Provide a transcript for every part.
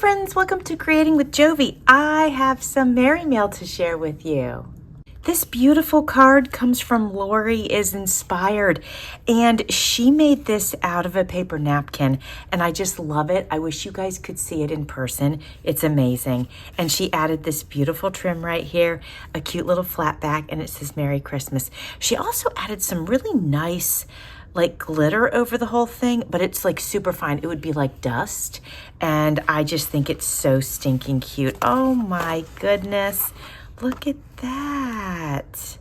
friends, welcome to Creating with Jovi. I have some Merry Mail to share with you. This beautiful card comes from Lori is Inspired, and she made this out of a paper napkin, and I just love it. I wish you guys could see it in person. It's amazing. And she added this beautiful trim right here, a cute little flat back, and it says Merry Christmas. She also added some really nice like glitter over the whole thing, but it's like super fine. It would be like dust, and I just think it's so stinking cute. Oh my goodness, look at that.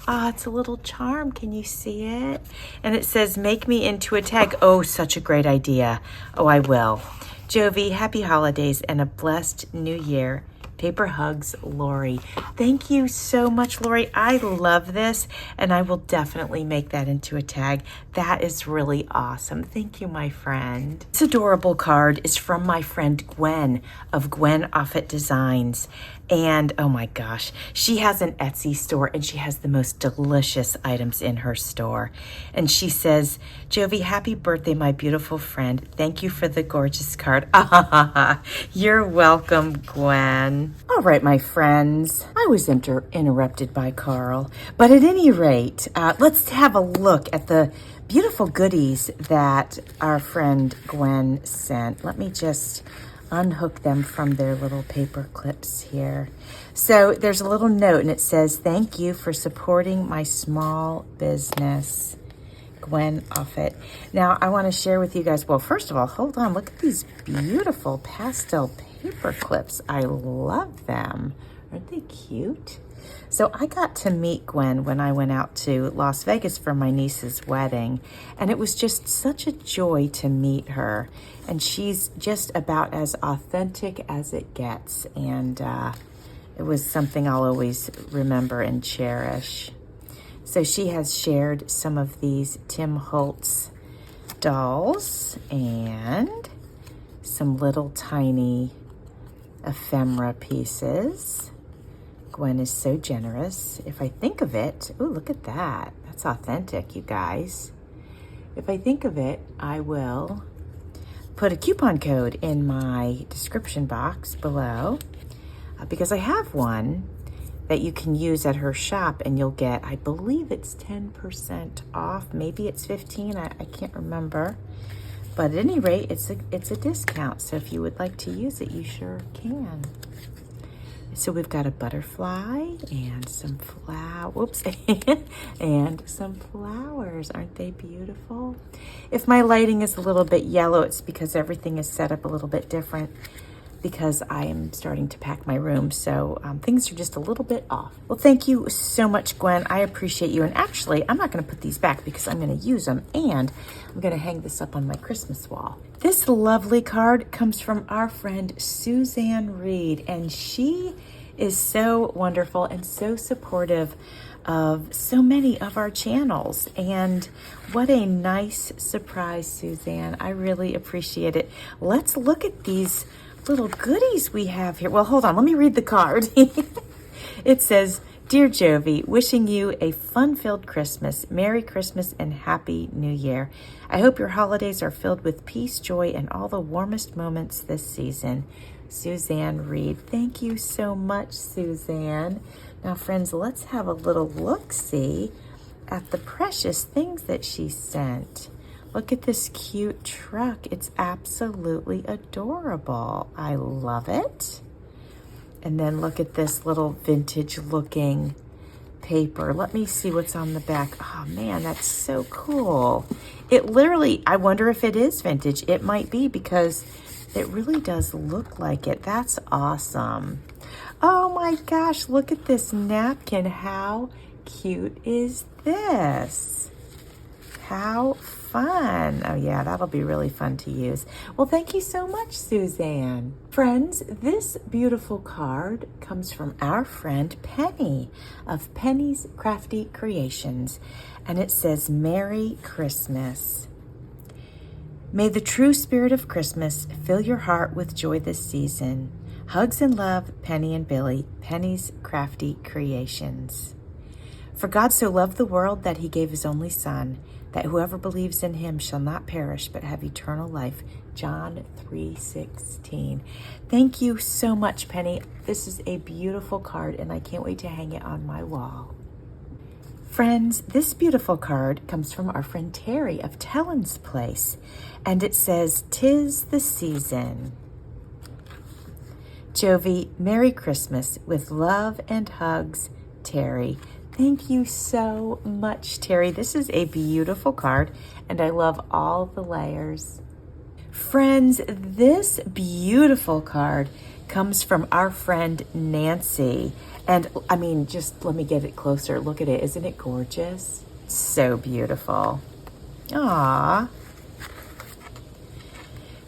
Ah, it's a little charm. Can you see it? And it says, make me into a tag. Oh, such a great idea. Oh, I will. Jovi, happy holidays and a blessed new year. Paper hugs, Lori. Thank you so much, Lori. I love this, and I will definitely make that into a tag. That is really awesome. Thank you, my friend. This adorable card is from my friend Gwen of Gwen Offit Designs. And oh my gosh, she has an Etsy store and she has the most delicious items in her store. And she says, Jovi, happy birthday, my beautiful friend. Thank you for the gorgeous card. You're welcome, Gwen. All right, my friends, I was interrupted by Carl. But at any rate, let's have a look at the beautiful goodies that our friend Gwen sent. Let me just unhook them from their little paper clips here. So there's a little note and it says, thank you for supporting my small business. Gwen Offit. Now I want to share with you guys, well, first of all, hold on, look at these beautiful pastel paper clips. I love them. Aren't they cute? So I got to meet Gwen when I went out to Las Vegas for my niece's wedding, and it was just such a joy to meet her. And she's just about as authentic as it gets, and it was something I'll always remember and cherish. So she has shared some of these Tim Holtz dolls and some little tiny ephemera pieces. Gwen is so generous. If I think of it, oh, look at that. That's authentic, you guys. If I think of it, I will put a coupon code in my description box below because I have one that you can use at her shop and you'll get, I believe it's 10% off. Maybe it's 15, I can't remember. But at any rate, it's a discount. So if you would like to use it, you sure can. So we've got a butterfly and some and some flowers. Aren't they beautiful? If my lighting is a little bit yellow, it's because everything is set up a little bit different because I am starting to pack my room. So things are just a little bit off. Well, thank you so much, Gwen. I appreciate you. And actually, I'm not going to put these back because I'm going to use them. And I'm going to hang this up on my Christmas wall. This lovely card comes from our friend Suzanne Reed, and she is so wonderful and so supportive of so many of our channels. And what a nice surprise, Suzanne. I really appreciate it. Let's look at these little goodies we have here. Well, hold on. Let me read the card. It says, Dear Jovi, wishing you a fun-filled Christmas, Merry Christmas, and Happy New Year. I hope your holidays are filled with peace, joy, and all the warmest moments this season. Suzanne Reed. Thank you so much, Suzanne. Now, friends, let's have a little look-see at the precious things that she sent. Look at this cute truck. It's absolutely adorable. I love it. And then look at this little vintage looking paper. Let me see what's on the back. Oh man, that's so cool. It literally, I wonder if it is vintage. It might be because it really does look like it. That's awesome. Oh my gosh, look at this napkin. How cute is this? How fun. Oh yeah, that'll be really fun to use. Well, thank you so much, Suzanne. Friends, this beautiful card comes from our friend Penny of Penny's Crafty Creations, and it says, Merry Christmas. May the true spirit of Christmas fill your heart with joy this season. Hugs and love, Penny and Billy, Penny's Crafty Creations. For God so loved the world that he gave his only Son, that whoever believes in him shall not perish but have eternal life. John 3:16. Thank you so much, Penny. This is a beautiful card, and I can't wait to hang it on my wall. Friends, this beautiful card comes from our friend Terry of Tellin's Place, and it says, "'Tis the season." Jovi, Merry Christmas with love and hugs, Terry. Thank you so much, Terry. This is a beautiful card, and I love all the layers. Friends, this beautiful card comes from our friend Nancy. And I mean, just let me get it closer. Look at it. Isn't it gorgeous? So beautiful. Aww.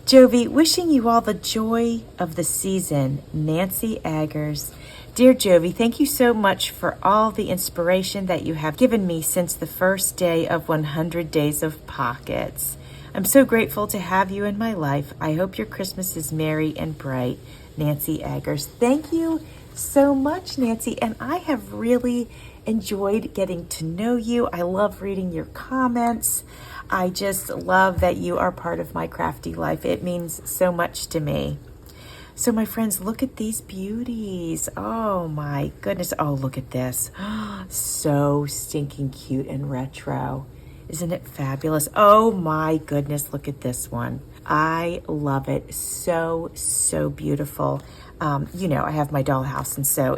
Jovi, wishing you all the joy of the season, Nancy Aggers. Dear Jovi, thank you so much for all the inspiration that you have given me since the first day of 100 Days of Pockets. I'm so grateful to have you in my life. I hope your Christmas is merry and bright. Nancy Aggers. Thank you so much, Nancy. And I have really enjoyed getting to know you. I love reading your comments. I just love that you are part of my crafty life. It means so much to me. So my friends, look at these beauties. Oh my goodness. Oh, look at this. So stinking cute and retro. Isn't it fabulous? Oh my goodness, look at this one. I love it. So, so beautiful. You know, I have my dollhouse, and so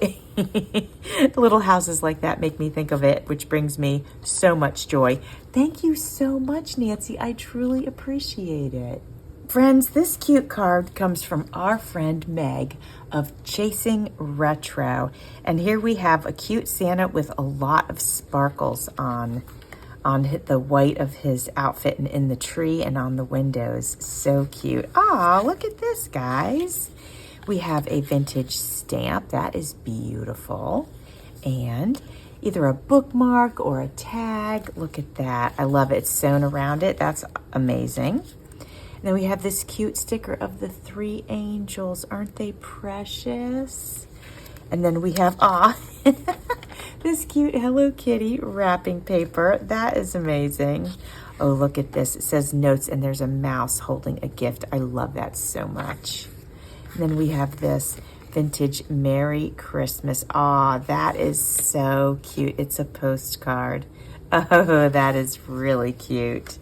little houses like that make me think of it, which brings me so much joy. Thank you so much, Nancy. I truly appreciate it. Friends, this cute card comes from our friend Meg of Chasing Retro. And here we have a cute Santa with a lot of sparkles on the white of his outfit and in the tree and on the windows. So cute. Aw, look at this, guys. We have a vintage stamp. That is beautiful. And either a bookmark or a tag. Look at that. I love it. It's sewn around it. That's amazing. And then we have this cute sticker of the 3 angels. Aren't they precious? And then we have, this cute Hello Kitty wrapping paper. That is amazing. Oh, look at this. It says notes, and there's a mouse holding a gift. I love that so much. And then we have this vintage Merry Christmas. Aw, that is so cute. It's a postcard. Oh, that is really cute.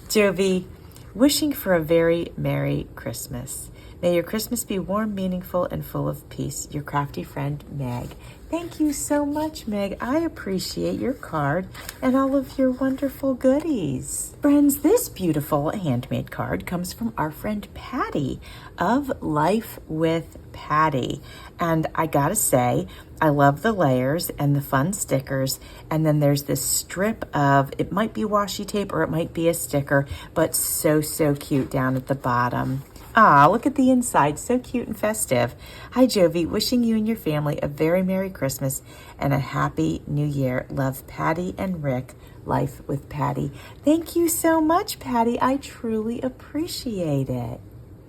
Jovi, wishing for a very Merry Christmas. May your Christmas be warm, meaningful, and full of peace. Your crafty friend, Meg. Thank you so much, Meg. I appreciate your card and all of your wonderful goodies. Friends, this beautiful handmade card comes from our friend Patty of Life with Patty. And I gotta say, I love the layers and the fun stickers. And then there's this strip of, it might be washi tape or it might be a sticker, but so, so cute down at the bottom. Ah, look at the inside. So cute and festive. Hi, Jovi. Wishing you and your family a very Merry Christmas and a Happy New Year. Love, Patty and Rick. Life with Patty. Thank you so much, Patty. I truly appreciate it.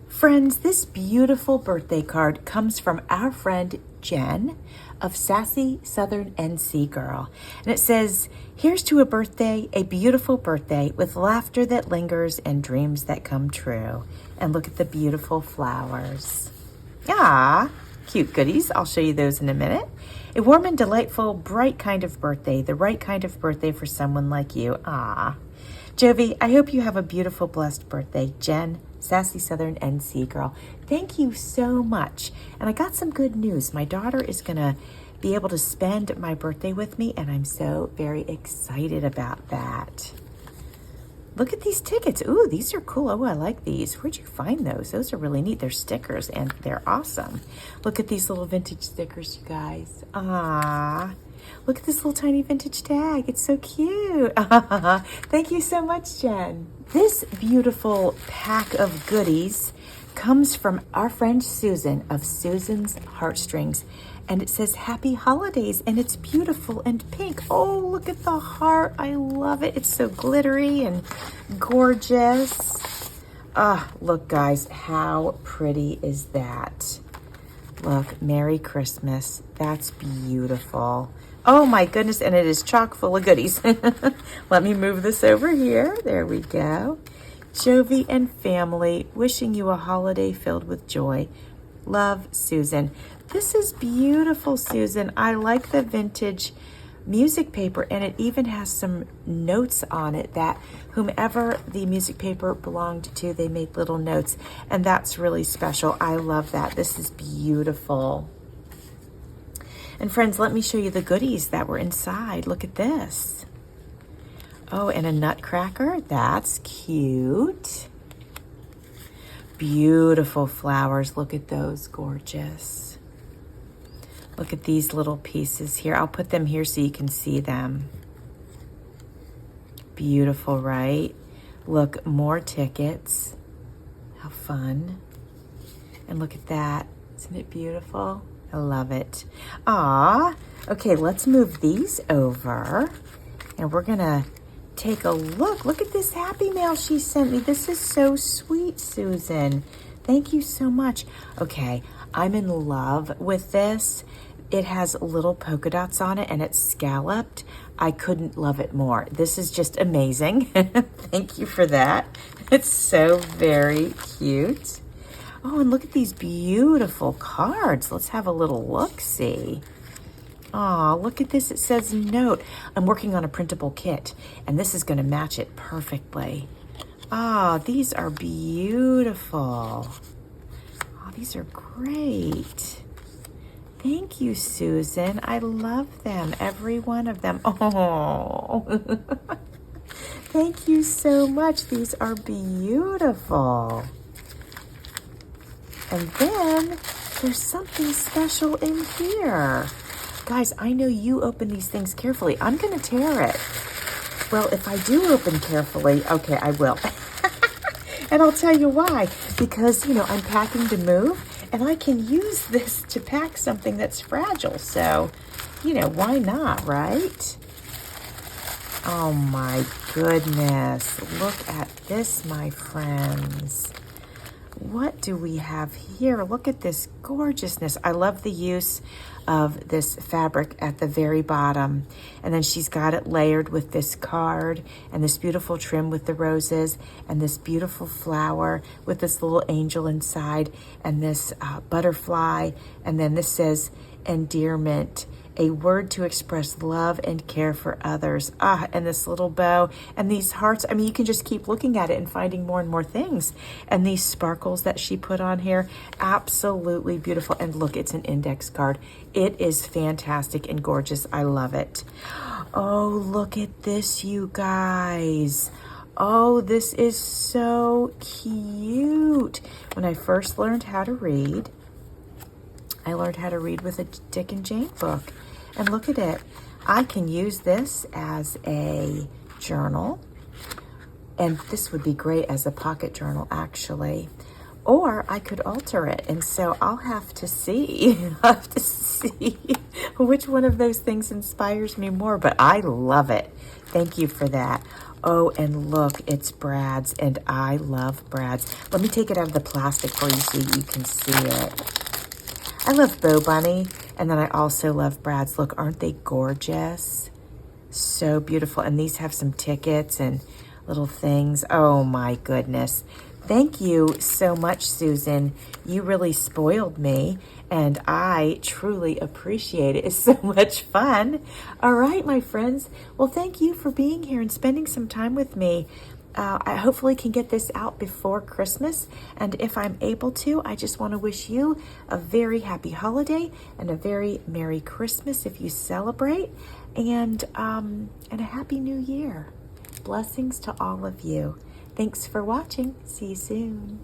Friends, this beautiful birthday card comes from our friend Jen of Sassy Southern NC Girl. And it says, here's to a birthday, a beautiful birthday with laughter that lingers and dreams that come true. And look at the beautiful flowers. Ah, cute goodies. I'll show you those in a minute. A warm and delightful, bright kind of birthday, the right kind of birthday for someone like you. Ah. Jovi, I hope you have a beautiful, blessed birthday. Jen, Sassy Southern NC Girl. Thank you so much. And I got some good news. My daughter is going to be able to spend my birthday with me, and I'm so very excited about that. Look at these tickets. Ooh, these are cool. Oh, I like these. Where'd you find those? Those are really neat. They're stickers, and they're awesome. Look at these little vintage stickers, you guys. Ah, look at this little tiny vintage tag. It's so cute. Thank you so much, Jen. This beautiful pack of goodies comes from our friend Susan of Susan's Heartstrings. And it says Happy Holidays, and it's beautiful and pink. Oh, look at the heart. I love it. It's so glittery and gorgeous. Ah, look, guys, how pretty is that? Look, Merry Christmas. That's beautiful. Oh, my goodness, and it is chock full of goodies. Let me move this over here. There we go. Jovi and family, wishing you a holiday filled with joy. Love, Susan. This is beautiful, Susan. I like the vintage music paper, and it even has some notes on it that whomever the music paper belonged to, they made little notes, and that's really special. I love that. This is beautiful. And friends, let me show you the goodies that were inside. Look at this. Oh, and a nutcracker. That's cute. Beautiful flowers. Look at those, gorgeous. Look at these little pieces here. I'll put them here so you can see them. Beautiful, right? Look, more tickets. How fun. And look at that. Isn't it beautiful? I love it. Ah, okay, let's move these over. And we're gonna take a look. Look at this Happy Mail she sent me. This is so sweet, Susan. Thank you so much. Okay, I'm in love with this. It has little polka dots on it and it's scalloped. I couldn't love it more. This is just amazing. Thank you for that. It's so very cute. Oh, and look at these beautiful cards. Let's have a little look-see. Oh, look at this. It says note. I'm working on a printable kit, and this is going to match it perfectly. Oh, these are beautiful. Oh, these are great. Thank you, Susan. I love them, every one of them. Oh, thank you so much. These are beautiful. And then there's something special in here. Guys, I know you open these things carefully. I'm going to tear it. Well, if I do open carefully, okay, I will. And I'll tell you why. Because, you know, I'm packing to move, and I can use this to pack something that's fragile. So, you know, why not, right? Oh, my goodness. Look at this, my friends. What do we have here? Look at this gorgeousness. I love the use of this fabric at the very bottom. And then she's got it layered with this card and this beautiful trim with the roses and this beautiful flower with this little angel inside and this butterfly. And then this says endearment, a word to express love and care for others. Ah, and this little bow and these hearts. I mean, you can just keep looking at it and finding more and more things. And these sparkles that she put on here, absolutely beautiful. And look, it's an index card. It is fantastic and gorgeous. I love it. Oh, look at this, you guys. Oh, this is so cute. When I first learned how to read, I learned how to read with a Dick and Jane book. And look at it. I can use this as a journal. And this would be great as a pocket journal, actually. Or I could alter it. And so I'll have to see. I'll have to see which one of those things inspires me more. But I love it. Thank you for that. Oh, and look, it's Brad's. And I love Brad's. Let me take it out of the plastic for you so you can see it. I love Bow Bunny, and then I also love Brad's. Look, aren't they gorgeous? So beautiful. And these have some tickets and little things. Oh my goodness. Thank you so much, Susan. You really spoiled me, and I truly appreciate it. It's so much fun. All right, my friends. Well, thank you for being here and spending some time with me. I hopefully can get this out before Christmas. And if I'm able to, I just want to wish you a very happy holiday and a very Merry Christmas if you celebrate, and a Happy New Year. Blessings to all of you. Thanks for watching. See you soon.